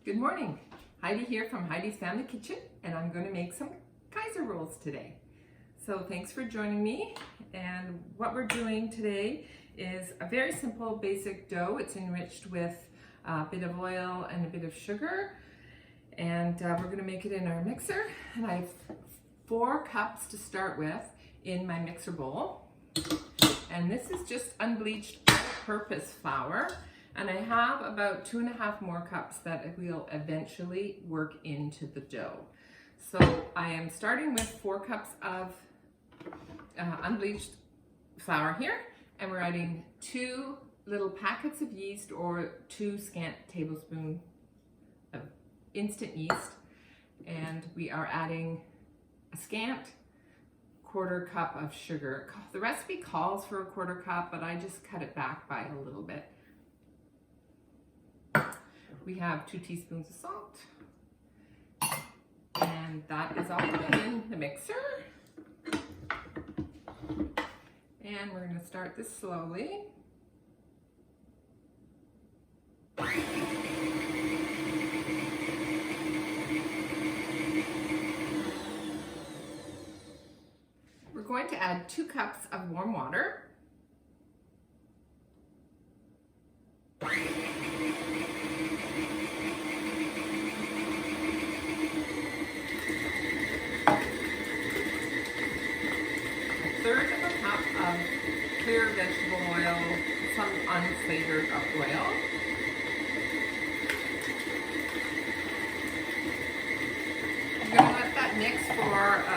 Good morning. Heidi here from Heidi's Family Kitchen, and I'm going to make some Kaiser Rolls today. So thanks for joining me. And what we're doing today is a very simple basic dough. It's enriched with a bit of oil and a bit of sugar. And we're going to make it in our mixer. And I have 4 cups to start with in my mixer bowl. And this is just unbleached all-purpose flour. And I have about 2.5 more cups that will eventually work into the dough. So I am starting with 4 cups of unbleached flour here, and we're adding 2 little packets of yeast or 2 scant tablespoons of instant yeast, and we are adding a scant 1/4 cup of sugar. The recipe calls for a 1/4 cup, but I just cut it back by a little bit. We have 2 teaspoons of salt, and that is all going in the mixer. And we're going to start this slowly. We're going to add 2 cups of warm water. Of clear vegetable oil, some unflavored oil. I'm going to let that mix for a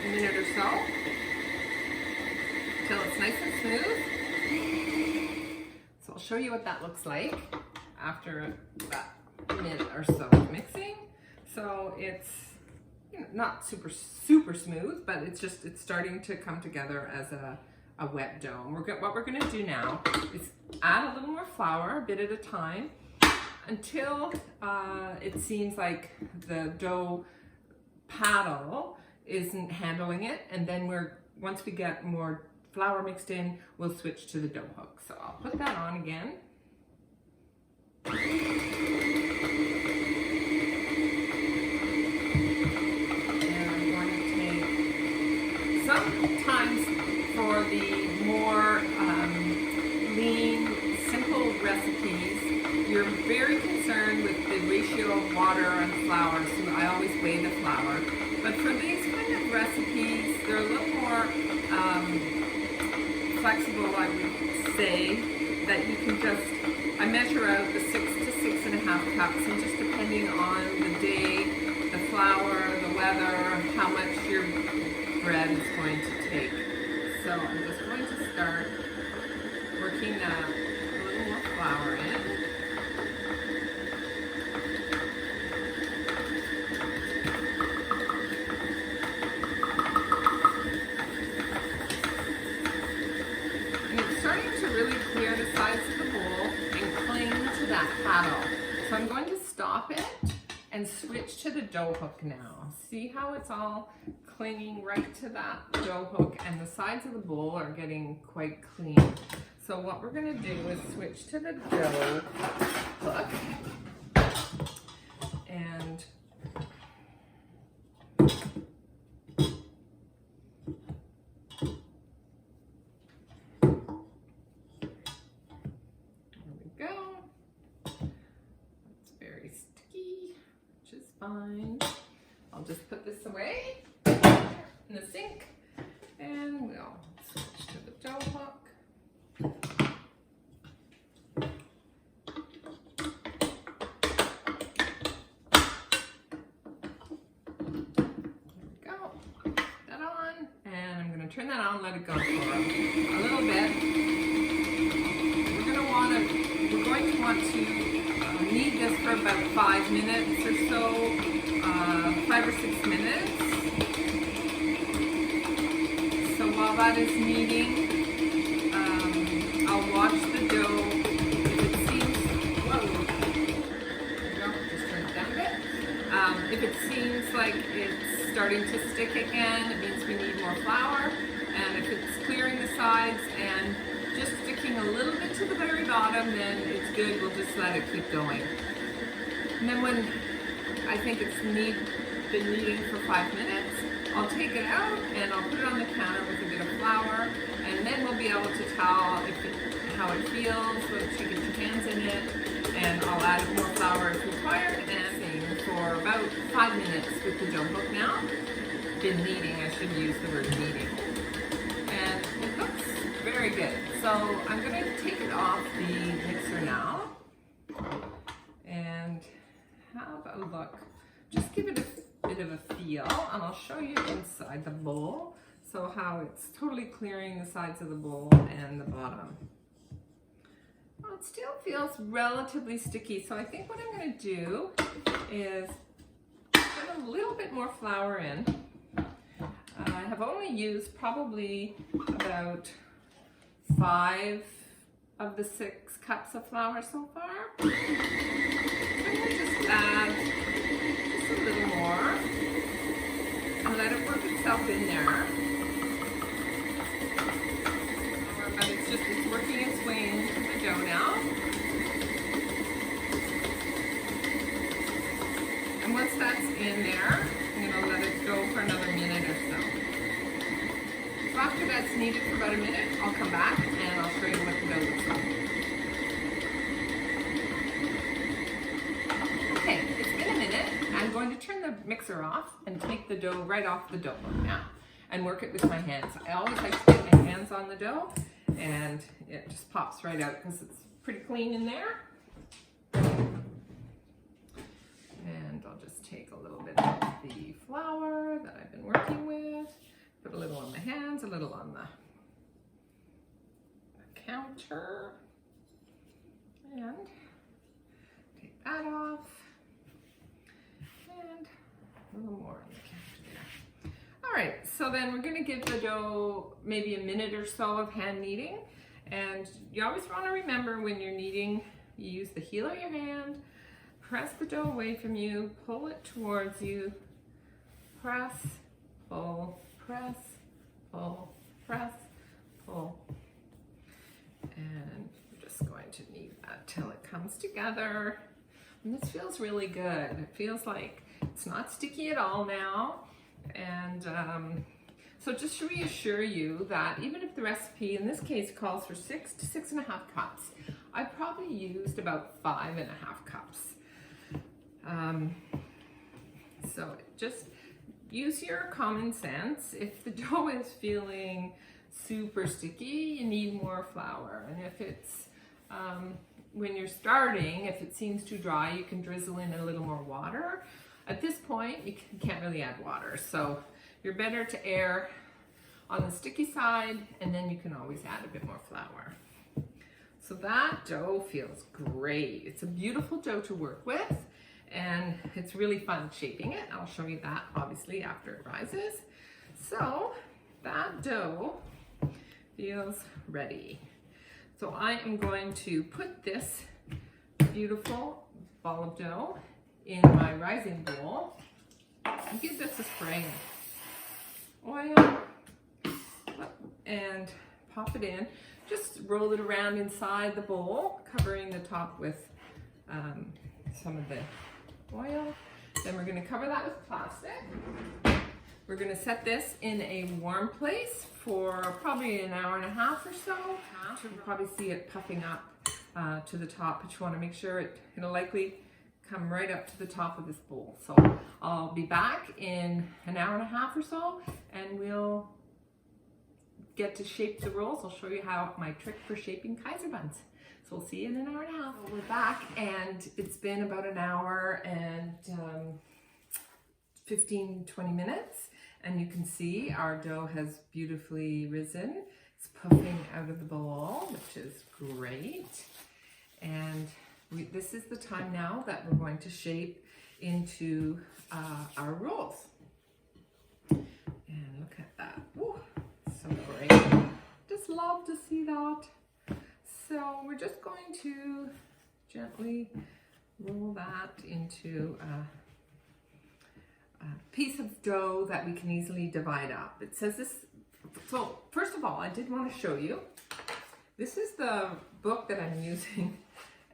minute or so until it's nice and smooth. So I'll show you what that looks like after that minute or so of mixing. So it's not super smooth, but it's starting to come together as a wet dough. And what we're going to do now is add a little more flour, a bit at a time, until it seems like the dough paddle isn't handling it. And then once we get more flour mixed in, we'll switch to the dough hook. So I'll put that on again. Sometimes for the more lean, simple recipes, you're very concerned with the ratio of water and flour, so I always weigh the flour. But for these kind of recipes, they're a little more flexible, I would say, that you can just, I measure out the 6 to 6.5 cups, and just depending on the day, the flour, the weather, how much your bread is going to take. So I'm just going to start working a little more flour in. And it's starting to really clear the sides of the bowl and cling to that paddle. So I'm going to stop it and switch to the dough hook now. See how it's all clinging right to that dough hook, and the sides of the bowl are getting quite clean. So what we're going to do is switch to the dough hook, and there we go. It's very sticky, which is fine. I'll just put this away in the sink, and we'll switch to the dough hook. There we go. Put that on, and I'm going to turn that on, let it go for a little bit. We're going to want to knead this for about 5 minutes or so. 5 or 6 minutes. So while that is kneading, I'll watch the dough. If it seems, just turn it down a bit. If it seems like it's starting to stick again, it means we need more flour. And if it's clearing the sides and just sticking a little bit to the very bottom, then it's good. We'll just let it keep going. And then when I think it's been kneading for 5 minutes, I'll take it out and I'll put it on the counter with a bit of flour, and then we'll be able to tell how it feels once you get your hands in it, and I'll add more flour if required, and for about 5 minutes with the dough book now. Been kneading, I should use the word kneading. And it looks very good. So I'm going to take it off the mixer now and have a look. Just give it a bit of a feel, and I'll show you inside the bowl. So how it's totally clearing the sides of the bowl and the bottom. Well, it still feels relatively sticky, so I think what I'm going to do is put a little bit more flour in. I have only used probably about 5 of the 6 cups of flour so far. I'm going to just add just a little more and let it work itself in there. But it's working its way into the dough now. And once that's in there, I'm going to let it go for another minute or so. So after that's kneaded for about a minute, I'll come back and I'll show you what the dough looks like. Okay, it's been a minute. I'm going to turn the mixer off and take the dough right off the dough book now and work it with my hands. I always like to get my hands on the dough, and it just pops right out because it's pretty clean in there. And I'll just take a little bit of the flour that I've been working with, put a little on my hands, a little on the counter, and take that off, and a little more on the counter there. All right, so then we're going to give the dough maybe a minute or so of hand kneading, and you always want to remember when you're kneading, you use the heel of your hand, press the dough away from you, pull it towards you, press, pull, press, pull, press, pull. And we're just going to knead that till it comes together. And this feels really good. It feels like it's not sticky at all now. And so just to reassure you that even if the recipe in this case calls for 6 to 6.5 cups, I probably used about 5.5 cups. So just use your common sense. If the dough is feeling super sticky, you need more flour. And if it's, when you're starting, if it seems too dry, you can drizzle in a little more water. At this point, you can't really add water. So you're better to err on the sticky side, and then you can always add a bit more flour. So that dough feels great. It's a beautiful dough to work with, and it's really fun shaping it. I'll show you that obviously after it rises. So that dough feels ready. So I am going to put this beautiful ball of dough in my rising bowl and give this a spray of oil and pop it in. Just roll it around inside the bowl, covering the top with some of the oil. Then we're going to cover that with plastic. We're going to set this in a warm place for probably an hour and a half or so. You'll probably see it puffing up to the top, but you want to make sure it'll likely come right up to the top of this bowl. So I'll be back in an hour and a half or so, and we'll get to shape the rolls. I'll show you how my trick for shaping Kaiser buns. So we'll see you in an hour and a half. We're back, and it's been about an hour and 15-20 minutes, and you can see our dough has beautifully risen. It's puffing out of the bowl, which is great. And this is the time now that we're going to shape into our rolls. And look at that. Woo, so great. Just love to see that. So we're just going to gently roll that into a piece of dough that we can easily divide up. It says this. So first of all, I did want to show you. This is the book that I'm using,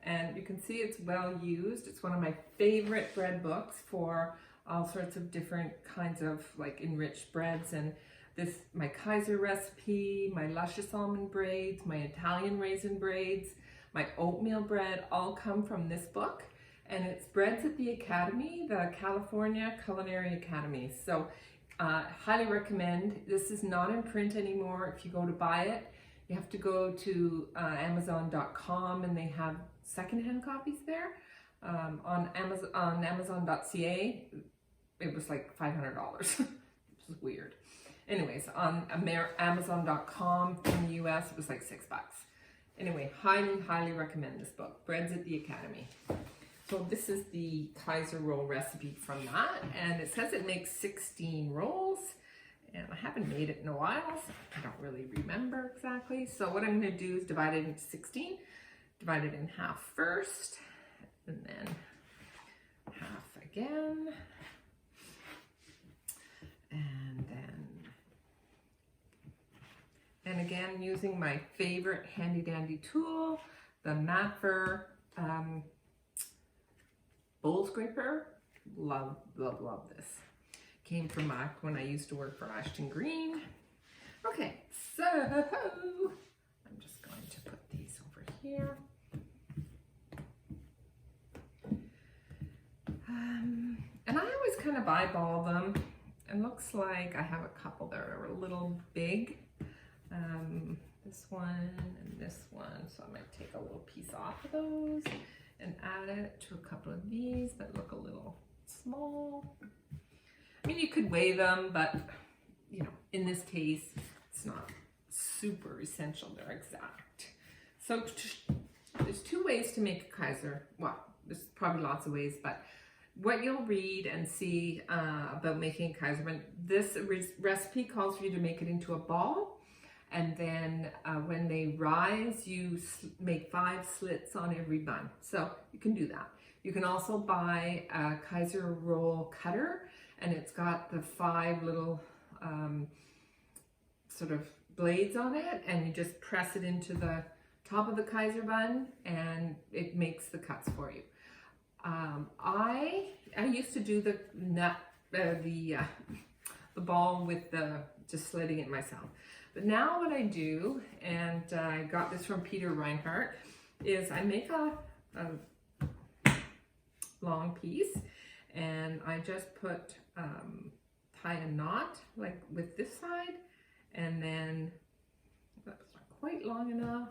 and you can see it's well used. It's one of my favorite bread books for all sorts of different kinds of like enriched breads. And this, my Kaiser recipe, my luscious almond braids, my Italian raisin braids, my oatmeal bread all come from this book. And it's Breads at the Academy, the California Culinary Academy. So highly recommend. This is not in print anymore. If you go to buy it, you have to go to Amazon.com, and they have secondhand copies there. On Amazon.ca, it was like $500. It was weird. Anyways, on Amazon.com in the US, it was like $6. Anyway, highly recommend this book, Breads at the Academy. So this is the Kaiser roll recipe from that, and it says it makes 16 rolls, and I haven't made it in a while, so I don't really remember exactly. So what I'm going to do is divide it into 16, divide it in half first, and then half again, and again using my favorite handy dandy tool, the Matfer bowl scraper. Love this. Came from back when I used to work for Ashton Green. Okay, so I'm just going to put these over here. And I always kind of eyeball them. It looks like I have a couple that are a little big. This one and this one. So I might take a little piece off of those and add it to a couple of these that look a little small. I mean, you could weigh them, but you know, in this case, it's not super essential they're exact. So there's two ways to make a Kaiser. Well, there's probably lots of ways, but what you'll read and see about making a Kaiser bun, this recipe calls for you to make it into a ball. And then when they rise, you make 5 slits on every bun. So you can do that. You can also buy a Kaiser roll cutter, and it's got the 5 little sort of blades on it, and you just press it into the top of the Kaiser bun, and it makes the cuts for you. I used to do the ball with just slitting it myself. But now what I do, and I got this from Peter Reinhardt, is I make a long piece, and I just put tie a knot like with this side, and then that's not quite long enough.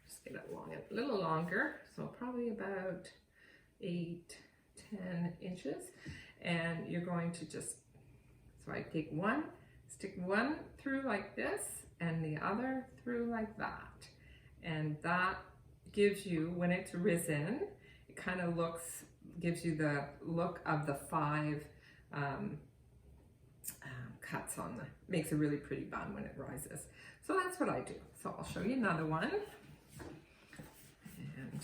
Just get it long, a little longer, so probably about 8-10 inches, and you're going to just, so I take one, stick one through like this and the other through like that, and that gives you, when it's risen, it kind of gives you the look of the 5 cuts on makes a really pretty bun when it rises. So that's what I do. So I'll show you another one. And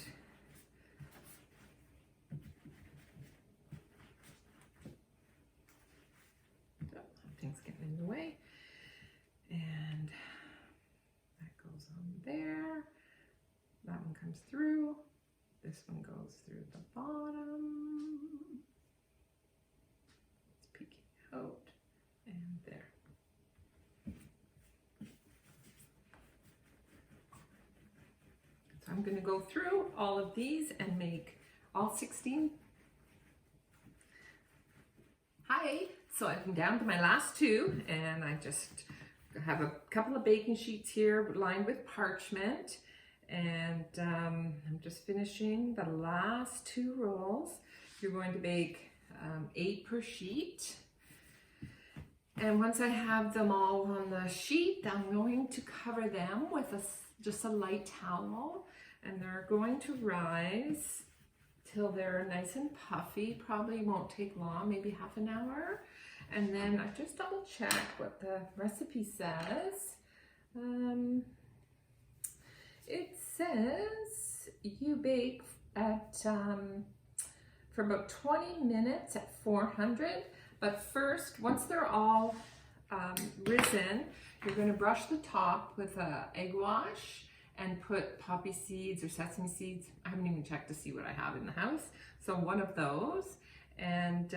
things getting in the way, and that goes on there. That one comes through. This one goes through the bottom. It's peeking out, and there. So I'm going to go through all of these and make all 16. Hi. So I've been down to my last 2, and I just have a couple of baking sheets here lined with parchment, and I'm just finishing the last 2 rolls. You're going to bake 8 per sheet, and once I have them all on the sheet, I'm going to cover them with just a light towel, and they're going to rise till they're nice and puffy. Probably won't take long, maybe half an hour. And then I just double check what the recipe says. It says you bake at for about 20 minutes at 400. But first, once they're all risen, you're going to brush the top with an egg wash, and put poppy seeds or sesame seeds. I haven't even checked to see what I have in the house. So one of those, and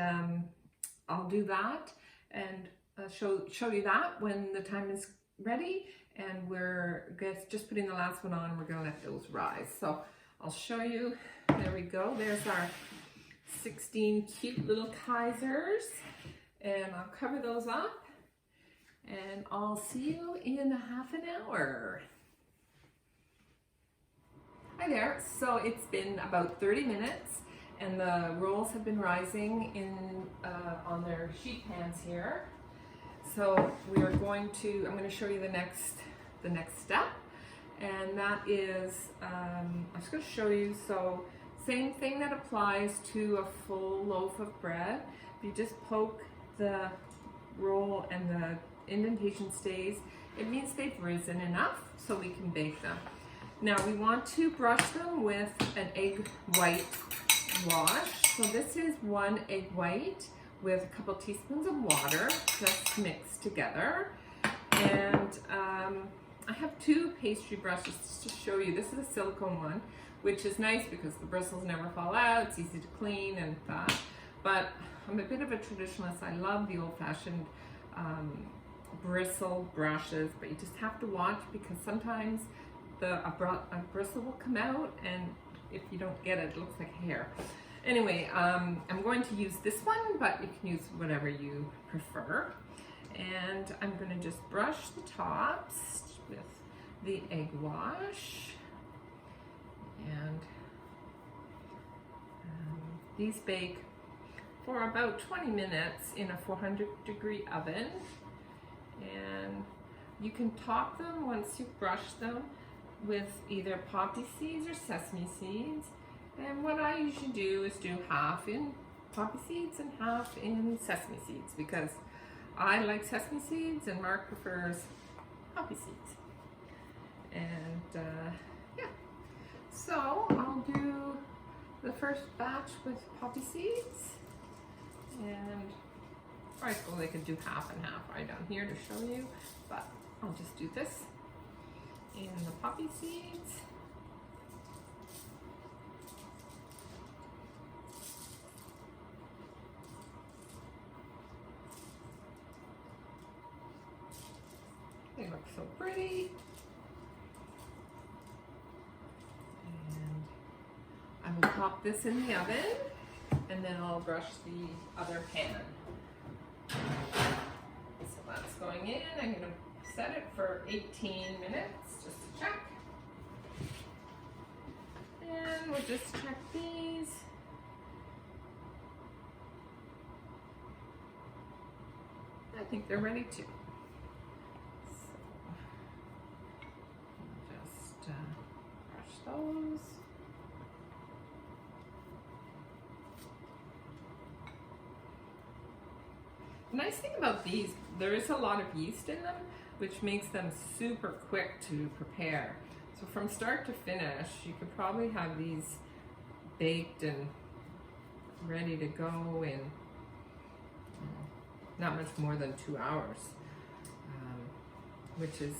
I'll do that and show you that when the time is ready. And we're just putting the last one on, and we're gonna let those rise. So I'll show you. There we go. There's our 16 cute little Kaisers, and I'll cover those up, and I'll see you in a half an hour. Hi there. So it's been about 30 minutes, and the rolls have been rising in on their sheet pans here. So we are going to, I'm going to show you the next step, and that is, I'm just going to show you, so same thing that applies to a full loaf of bread. If you just poke the roll and the indentation stays, it means they've risen enough so we can bake them. Now we want to brush them with an egg white wash. So this is 1 egg white with a couple teaspoons of water just mixed together. And I have 2 pastry brushes to show you. This is a silicone one, which is nice because the bristles never fall out. It's easy to clean and that. But I'm a bit of a traditionalist. I love the old-fashioned bristle brushes, but you just have to watch because sometimes a bristle will come out, and if you don't get it, it looks like hair. Anyway, I'm going to use this one, but you can use whatever you prefer. And I'm going to just brush the tops with the egg wash. And these bake for about 20 minutes in a 400-degree oven. And you can top them once you've brushed them with either poppy seeds or sesame seeds. And what I usually do is do half in poppy seeds and half in sesame seeds because I like sesame seeds and Mark prefers poppy seeds. And yeah, so I'll do the first batch with poppy seeds, and I suppose I could do half and half right down here to show you, but I'll just do this in the poppy seeds. They look so pretty. And I will pop this in the oven, and then I'll brush the other pan. So that's going in. I'm going to set it for 18 minutes just to check. And we'll just check these. I think they're ready too. Brush those. The nice thing about these, there is a lot of yeast in them, which makes them super quick to prepare. So from start to finish, you could probably have these baked and ready to go in not much more than 2 hours, which is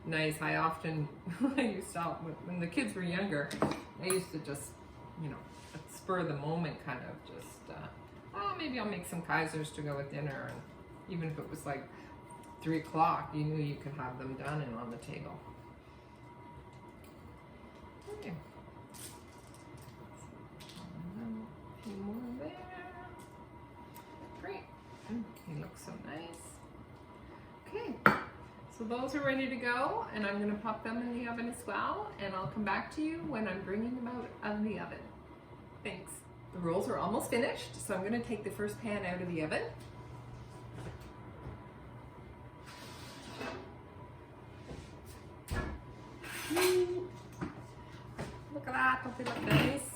nice. I often, when the kids were younger, I used to just, you know, spur of the moment kind of just, oh, maybe I'll make some Kaisers to go with dinner. And even if it was like 3 o'clock, you knew you could have them done and on the table. Okay. A few more there. Great. They look so nice. Okay. So those are ready to go, and I'm going to pop them in the oven as well, and I'll come back to you when I'm bringing them out of the oven. Thanks. The rolls are almost finished, so I'm going to take the first pan out of the oven. Look at that, don't they look nice?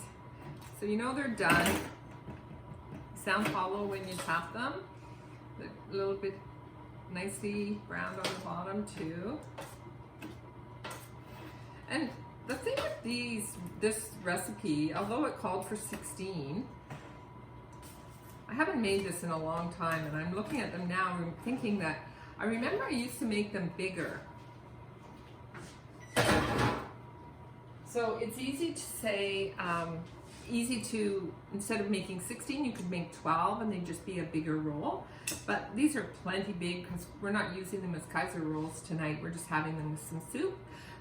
So you know they're done. Sound hollow when you tap them. A little bit nicely browned on the bottom too. And the thing with this recipe, although it called for 16, I haven't made this in a long time, and I'm looking at them now and thinking that I remember I used to make them bigger. So it's easy to say, instead of making 16, you could make 12 and they'd just be a bigger roll. But these are plenty big because we're not using them as Kaiser rolls tonight. We're just having them with some soup.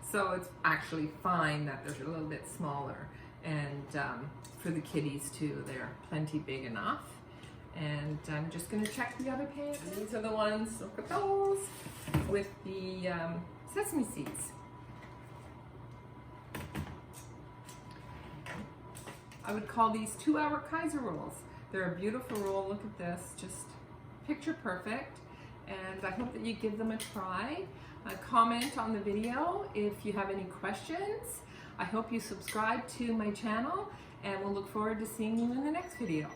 So it's actually fine that they're a little bit smaller. And for the kiddies too, they're plenty big enough. And I'm just gonna check the other pan. These are the ones, look at those, with the sesame seeds. I would call these 2-hour Kaiser rolls. They're a beautiful roll. Look at this, just picture perfect. And I hope that you give them a try. Comment on the video if you have any questions. I hope you subscribe to my channel, and we'll look forward to seeing you in the next video.